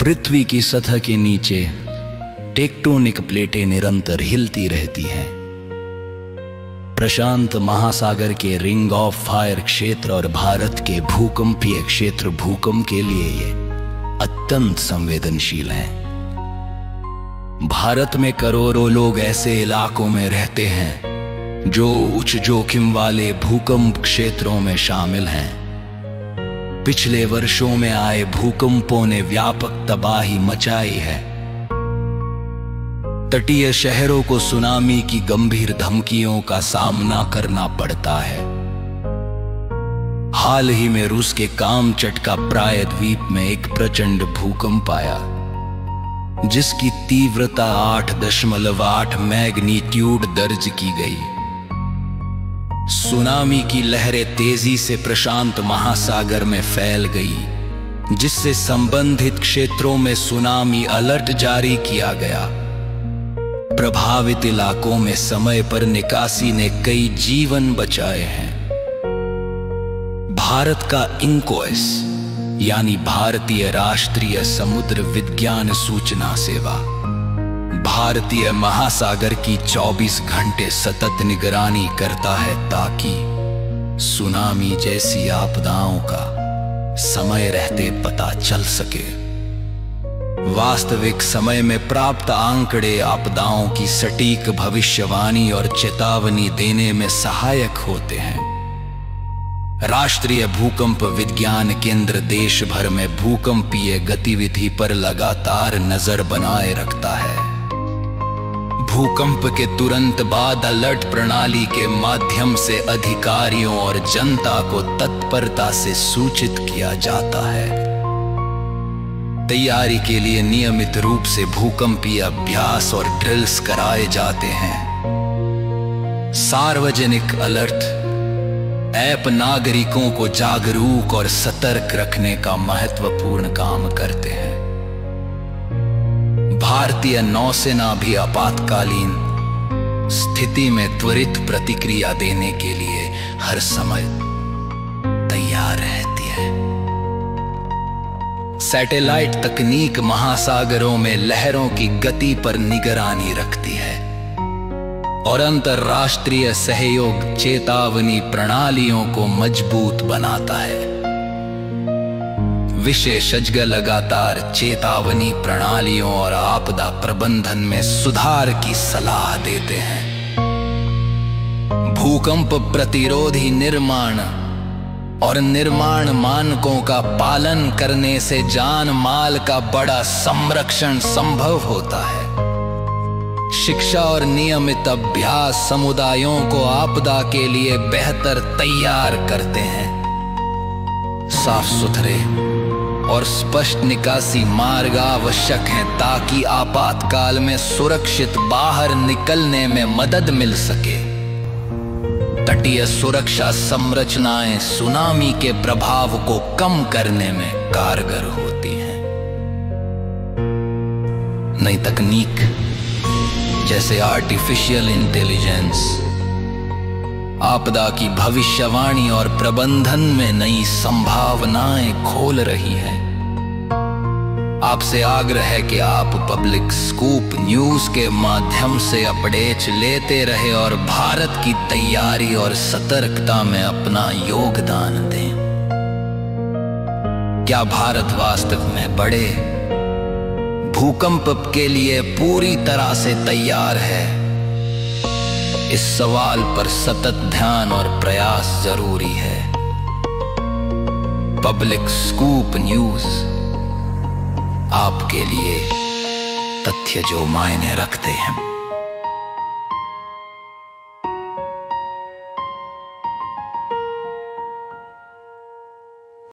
पृथ्वी की सतह के नीचे टेक्टोनिक प्लेटें निरंतर हिलती रहती हैं। प्रशांत महासागर के रिंग ऑफ फायर क्षेत्र और भारत के भूकंपीय क्षेत्र भूकंप के लिए ये अत्यंत संवेदनशील हैं। भारत में करोड़ों लोग ऐसे इलाकों में रहते हैं जो उच्च जोखिम वाले भूकंप क्षेत्रों में शामिल हैं। पिछले वर्षों में आए भूकंपों ने व्यापक तबाही मचाई है। तटीय शहरों को सुनामी की गंभीर धमकियों का सामना करना पड़ता है। हाल ही में रूस के कामचट का प्रायद्वीप में एक प्रचंड भूकंप आया जिसकी तीव्रता 8.8 मैग्नीट्यूड दर्ज की गई। सुनामी की लहरें तेजी से प्रशांत महासागर में फैल गई, जिससे संबंधित क्षेत्रों में सुनामी अलर्ट जारी किया गया। प्रभावित इलाकों में समय पर निकासी ने कई जीवन बचाए हैं। भारत का इंकोएस यानी भारतीय राष्ट्रीय समुद्र विज्ञान सूचना सेवा भारतीय महासागर की 24 घंटे सतत निगरानी करता है ताकि सुनामी जैसी आपदाओं का समय रहते पता चल सके। वास्तविक समय में प्राप्त आंकड़े आपदाओं की सटीक भविष्यवाणी और चेतावनी देने में सहायक होते हैं। राष्ट्रीय भूकंप विज्ञान केंद्र देश भर में भूकंपीय गतिविधि पर लगातार नजर बनाए रखता है। भूकंप के तुरंत बाद अलर्ट प्रणाली के माध्यम से अधिकारियों और जनता को तत्परता से सूचित किया जाता है। तैयारी के लिए नियमित रूप से भूकंपीय अभ्यास और ड्रिल्स कराए जाते हैं। सार्वजनिक अलर्ट ऐप नागरिकों को जागरूक और सतर्क रखने का महत्वपूर्ण काम करते हैं। भारतीय नौसेना भी आपातकालीन स्थिति में त्वरित प्रतिक्रिया देने के लिए हर समय तैयार रहती है। सैटेलाइट तकनीक महासागरों में लहरों की गति पर निगरानी रखती है और अंतरराष्ट्रीय सहयोग चेतावनी प्रणालियों को मजबूत बनाता है। विशेषज्ञ लगातार चेतावनी प्रणालियों और आपदा प्रबंधन में सुधार की सलाह देते हैं। भूकंप प्रतिरोधी निर्माण और निर्माण मानकों का पालन करने से जान माल का बड़ा संरक्षण संभव होता है। शिक्षा और नियमित अभ्यास समुदायों को आपदा के लिए बेहतर तैयार करते हैं। साफ सुथरे और स्पष्ट निकासी मार्ग आवश्यक हैं ताकि आपातकाल में सुरक्षित बाहर निकलने में मदद मिल सके। तटीय सुरक्षा संरचनाएं सुनामी के प्रभाव को कम करने में कारगर होती हैं। नई तकनीक जैसे आर्टिफिशियल इंटेलिजेंस आपदा की भविष्यवाणी और प्रबंधन में नई संभावनाएं खोल रही है। आपसे आग्रह है कि आप पब्लिक स्कूप न्यूज के माध्यम से अपडेट्स लेते रहे और भारत की तैयारी और सतर्कता में अपना योगदान दें। क्या भारत वास्तव में बड़े भूकंप के लिए पूरी तरह से तैयार है? इस सवाल पर सतत ध्यान और प्रयास जरूरी है। पब्लिक स्कूप न्यूज आपके लिए तथ्य जो मायने रखते हैं।